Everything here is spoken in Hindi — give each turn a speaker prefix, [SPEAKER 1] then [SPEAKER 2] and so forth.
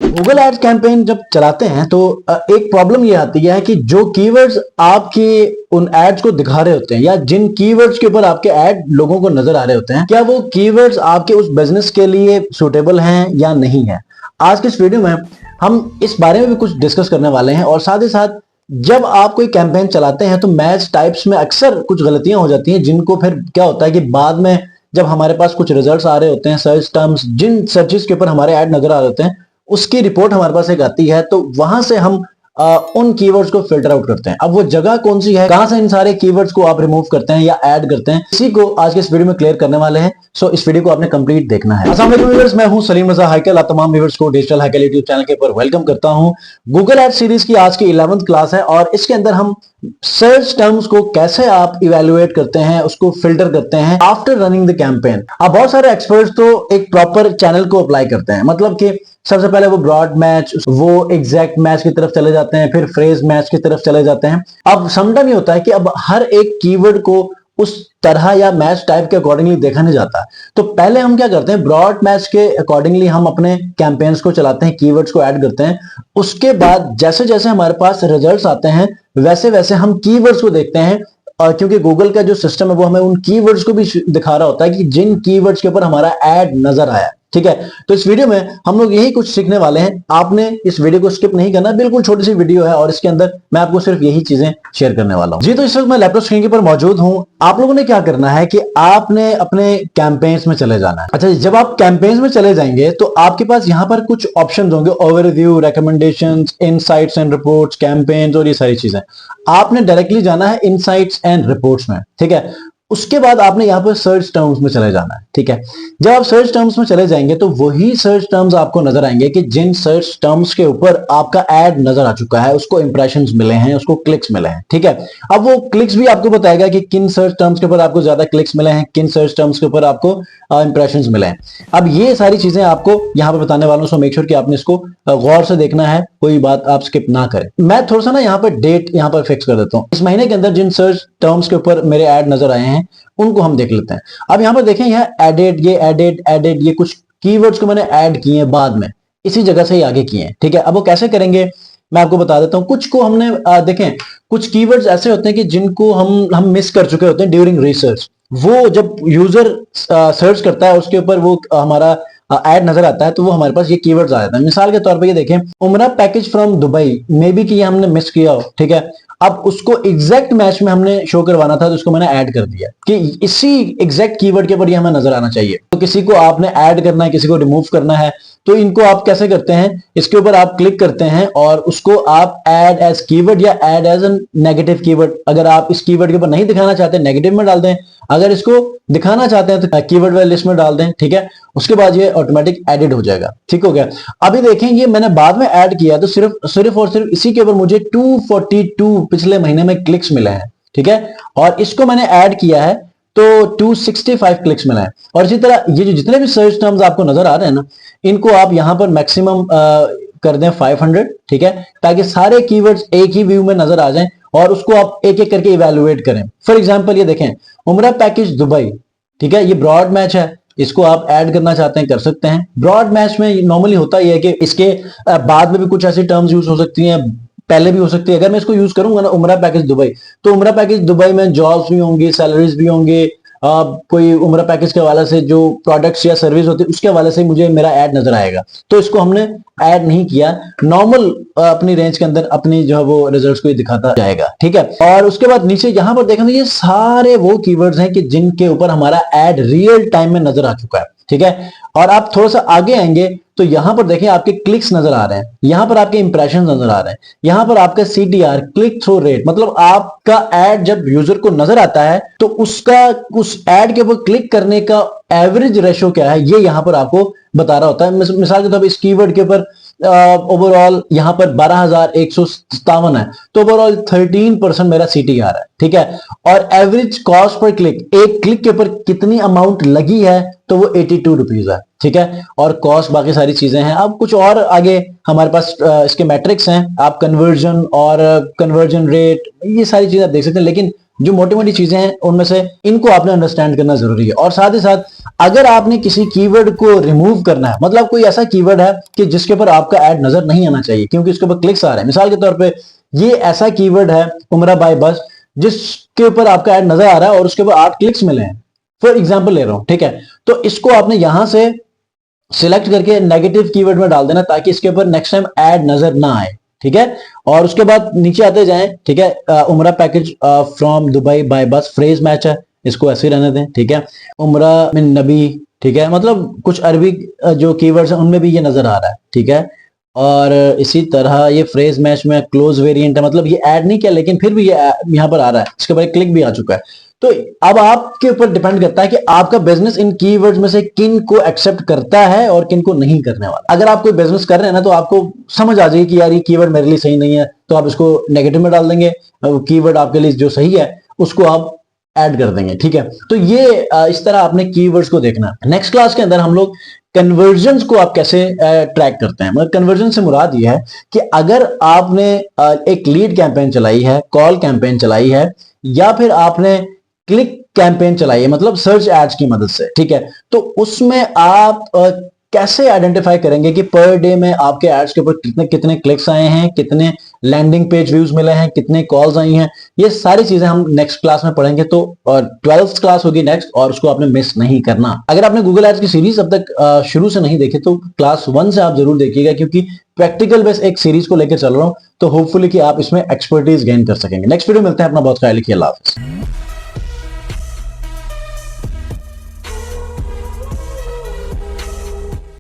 [SPEAKER 1] गूगल एड्स कैंपेन जब चलाते हैं तो एक प्रॉब्लम ये आती है कि जो कीवर्ड्स आपके उन एड्स को दिखा रहे होते हैं या जिन कीवर्ड्स के ऊपर आपके एड लोगों को नजर आ रहे होते हैं, क्या वो कीवर्ड्स आपके उस बिजनेस के लिए सुटेबल हैं या नहीं है। आज के इस वीडियो में हम इस बारे में भी कुछ डिस्कस करने वाले हैं और साथ ही साथ जब आप कोई कैंपेन चलाते हैं तो मैच टाइप्स में अक्सर कुछ गलतियां हो जाती हैं, जिनको फिर क्या होता है कि बाद में जब हमारे पास कुछ रिजल्ट्स आ रहे होते हैं, सर्च टर्म्स जिन सर्चेस के ऊपर हमारे ऐड नजर आ रहे होते हैं उसकी रिपोर्ट हमारे पास एक आती है, तो वहां से हम उन कीवर्ड्स को फिल्टर आउट करते हैं। अब वो जगह कौन सी है, कहां से इन सारे कीवर्ड्स को आप रिमूव करते हैं या ऐड करते हैं, इसी को आज के इस वीडियो में क्लियर करने वाले हैं। सो इस वीडियो को आपने कंप्लीट देखना है। अस्सलाम वालेकुम व्यूअर्स, मैं हूं सलीम रजा हैकल। आप तमाम व्यूअर्स को डिजिटल हैकल यूट्यूब चैनल के ऊपर वेलकम करता हूं। गूगल एड सीरीज की आज की 11th क्लास है और इसके अंदर हम सर्च टर्म्स को कैसे आप इवेल्युएट करते हैं, उसको फिल्टर करते हैं आफ्टर रनिंग द कैंपेन। अब बहुत सारे एक्सपर्ट्स तो एक प्रॉपर चैनल को अप्लाई करते हैं, मतलब कि सबसे पहले वो ब्रॉड मैच, वो एग्जैक्ट मैच की तरफ चले जाते हैं, फिर फ्रेज मैच की तरफ चले जाते हैं। अब समझा नहीं होता है कि अब हर एक कीवर्ड को उस तरह या मैच टाइप के अकॉर्डिंगली देखा नहीं जाता। तो पहले हम क्या करते हैं, ब्रॉड मैच के अकॉर्डिंगली हम अपने कैंपेन्स को चलाते हैं, कीवर्ड्स को ऐड करते हैं। उसके बाद जैसे जैसे हमारे पास रिजल्ट्स आते हैं वैसे वैसे हम कीवर्ड्स को देखते हैं, और क्योंकि गूगल का जो सिस्टम है वो हमें उन कीवर्ड्स को भी दिखा रहा होता है कि जिन कीवर्ड्स के ऊपर हमारा ऐड नजर आया। ठीक है, तो इस वीडियो में हम लोग यही कुछ सीखने वाले हैं। आपने इस वीडियो को स्किप नहीं करना, बिल्कुल छोटी सी वीडियो है और इसके अंदर मैं आपको सिर्फ यही चीजें शेयर करने वाला हूं जी। तो इस वक्त मैं लैपटॉप स्क्रीन के ऊपर मौजूद हूं। आप लोगों ने क्या करना है कि आपने अपने कैंपेन्स में चले जाना है। अच्छा, जब आप कैंपेन्स में चले जाएंगे तो आपके पास यहां पर कुछ ऑप्शंस होंगे, overview, recommendations, insights and reports, campaigns और ये सारी चीजें। आपने डायरेक्टली जाना है इनसाइट्स एंड रिपोर्ट्स में। ठीक है, उसके बाद आपने यहां पर सर्च टर्म्स में चले जाना है। ठीक है, जब आप सर्च टर्म्स में चले जाएंगे तो वही सर्च टर्म्स आपको नजर आएंगे कि जिन सर्च टर्म्स के ऊपर आपका एड नजर आ चुका है, उसको इंप्रेशंस मिले हैं, उसको क्लिक्स मिले हैं। ठीक है, अब वो क्लिक्स भी आपको बताएगा कि किन सर्च टर्म्स के ऊपर आपको ज्यादा क्लिक्स मिले हैं, किन सर्च टर्म्स के ऊपर आपको इंप्रेशंस मिले हैं। अब ये सारी चीजें आपको यहां पर बताने वालों, सो मेक श्योर कि आपने इसको गौर से देखना है, कोई बात आप स्किप ना करें। मैं थोड़ा सा ना यहाँ पर डेट यहाँ पर फिक्स कर देता हूँ। इस महीने के अंदर जिन सर्च टर्म्स के ऊपर मेरे ऐड नजर आए हैं उनको हम देख लेते हैं। अब यहां पर देखें, यह एडेड, ये एडेड ये कुछ कीवर्ड्स को मैंने ऐड किए हैं बाद में, इसी जगह से ही आगे किए हैं। ठीक है, अब वो कैसे करेंगे मैं आपको बता देता हूं। कुछ को हमने देखें, कुछ कीवर्ड्स ऐसे होते हैं कि जिनको हम मिस कर चुके होते हैं ड्यूरिंग रिसर्च। वो जब यूजर सर्च करता है उसके ऊपर वो हमारा ऐड नजर आता है तो वो हमारे पास ये कीवर्ड्स आ जाते हैं। मिसाल के तौर पे ये देखें, उमरा package from Dubai, may be कि ये हमने मिस किया हो। ठीक है, अब उसको एग्जैक्ट मैच में हमने शो करवाना था तो उसको मैंने ऐड कर दिया कि इसी एग्जैक्ट कीवर्ड के ऊपर ये हमें नजर आना चाहिए। तो किसी को आपने ऐड करना है, किसी को रिमूव करना है, तो इनको आप कैसे करते हैं, इसके ऊपर आप क्लिक करते हैं और उसको आप ऐड एज कीवर्ड या add as an negative keyword. अगर आप इस कीवर्ड के ऊपर नहीं दिखाना चाहते नेगेटिव में डाल दें, अगर इसको दिखाना चाहते हैं तो कीवर्ड वाली लिस्ट में डाल दें। ठीक है, उसके बाद ये ऑटोमेटिक एडिट हो जाएगा। ठीक हो गया। अभी देखें, ये मैंने बाद में ऐड किया तो सिर्फ और सिर्फ इसी के ऊपर मुझे 242 पिछले महीने में क्लिक्स मिले हैं। ठीक है, और इसको मैंने ऐड किया है तो 265 क्लिक्स मिले हैं। और इसी तरह ये जो जितने भी सर्च टर्म्स आपको नजर आ रहे हैं ना, इनको आप यहां पर मैक्सिमम कर दें 500। ठीक है, ताकि सारे कीवर्ड्स एक ही व्यू में नजर आ जाएं और उसको आप एक एक करके इवेलुएट करें। फॉर एग्जांपल ये देखें, उमरा पैकेज दुबई। ठीक है, ये ब्रॉड मैच है, इसको आप ऐड करना चाहते हैं कर सकते हैं। ब्रॉड मैच में नॉर्मली होता ही है कि इसके बाद में भी कुछ ऐसी टर्म्स यूज हो सकती हैं, पहले भी हो सकती है। अगर मैं इसको यूज करूंगा ना, उमरा पैकेज दुबई, तो उमरा पैकेज दुबई में जॉब्स भी होंगी, सैलरीज भी होंगे, कोई उमरा पैकेज के हवाले से जो प्रोडक्ट्स या सर्विस होती है उसके हवाले से मुझे मेरा ऐड नजर आएगा। तो इसको हमने ऐड नहीं किया, नॉर्मल अपनी रेंज के अंदर अपनी जो है वो रिजल्ट्स को ही दिखाता जाएगा। ठीक है, और उसके बाद नीचे यहां पर देखेंगे, ये सारे वो कीवर्ड्स हैं कि जिनके ऊपर हमारा ऐड रियल टाइम में नजर आ चुका है। ठीक है, और आप थोड़ा सा आगे आएंगे तो यहां पर देखें आपके क्लिक्स नजर आ रहे हैं, यहां पर आपके इंप्रेशन नजर आ रहे हैं, यहां पर आपका CTR, क्लिक थ्रू रेट, मतलब आपका ऐड जब यूजर को नजर आता है तो उसका उस ऐड के ऊपर क्लिक करने का एवरेज रेशो क्या है, ये यहां पर आपको बता रहा होता है। मिसाल के तौर पर इस कीवर्ड के ऊपर ओवरऑल यहां पर 12,157 है, तो ओवरऑल 13% मेरा CTR है। ठीक है, और एवरेज कॉस्ट पर क्लिक, एक क्लिक के ऊपर कितनी अमाउंट लगी है, तो वो 82 रुपीज है। ठीक है, और कॉस्ट बाकी सारी चीजें हैं। अब कुछ और आगे हमारे पास इसके मैट्रिक्स हैं, आप कन्वर्जन और कन्वर्जन रेट, ये सारी चीजें आप देख सकते हैं। लेकिन जो मोटी मोटी चीजें हैं उनमें से इनको आपने अंडरस्टैंड करना जरूरी है। और साथ ही साथ अगर आपने किसी कीवर्ड को रिमूव करना है, मतलब कोई ऐसा कीवर्ड है कि जिसके ऊपर आपका ऐड नजर नहीं आना चाहिए क्योंकि उसके ऊपर क्लिक्स आ रहे हैं, मिसाल के तौर पे ये ऐसा कीवर्ड है उमरा बाय बस जिसके ऊपर आपका ऐड नजर आ रहा है और उसके ऊपर 8 क्लिक्स मिले हैं, फॉर एग्जाम्पल ले रहा हूं, ठीक है। तो इसको आपने यहां से सिलेक्ट करके नेगेटिव कीवर्ड में डाल देना ताकि इसके ऊपर नेक्स्ट टाइम ऐड नजर ना आए, ठीक है। और उसके बाद नीचे आते जाएं, ठीक है। उमरा पैकेज फ्रॉम दुबई बाय बस फ्रेज मैच है, इसको ऐसे ही रहने दें, ठीक है। उमरा मिन नबी, ठीक है, मतलब कुछ अरबी जो कीवर्ड्स हैं उनमें भी ये नजर आ रहा है, ठीक है। और इसी तरह ये फ्रेज मैच में क्लोज वेरिएंट है, मतलब ये ऐड नहीं किया लेकिन फिर भी ये यहां पर आ रहा है, इसके बाद क्लिक भी आ चुका है। तो अब आपके ऊपर डिपेंड करता है कि आपका बिजनेस इन कीवर्ड्स में से किन को एक्सेप्ट करता है और किन को नहीं करने वाला। अगर आप कोई बिजनेस कर रहे हैं ना तो आपको समझ आ जाएगी कि यार ये कीवर्ड मेरे लिए सही नहीं है, तो आप इसको नेगेटिव में डाल देंगे, कीवर्ड आपके लिए जो सही है उसको आप ऐड कर देंगे, ठीक है। तो ये इस तरह आपने कीवर्ड्स को देखना है। नेक्स्ट क्लास के अंदर हम लोग कन्वर्जन को आप कैसे ट्रैक करते हैं, मतलब कन्वर्जन से मुराद ये है कि अगर आपने एक लीड कैंपेन चलाई है, कॉल कैंपेन चलाई है, या फिर आपने क्लिक कैंपेन चलाई है, मतलब सर्च एड्स की मदद से, ठीक है। तो उसमें आप कैसे आइडेंटिफाई करेंगे कि पर डे में आपके एड्स के ऊपर कितने कितने क्लिक्स आए हैं, कितने लैंडिंग पेज व्यूज मिले हैं, कितने कॉल्स आई हैं, ये सारी चीजें हम नेक्स्ट क्लास में पढ़ेंगे। तो 12th क्लास होगी नेक्स्ट, और उसको आपने मिस नहीं करना। अगर आपने गूगल एड्स की सीरीज अब तक शुरू से नहीं देखी तो क्लास 1 से आप जरूर देखिएगा, क्योंकि प्रैक्टिकल बेस एक सीरीज को लेकर चल रहा हूं, तो होपफुली कि आप इसमें एक्सपर्टीज गेन कर सकेंगे। नेक्स्ट वीडियो मिलते हैं, अपना बहुत ख्याल रखिए, अल्लाह हाफिज़।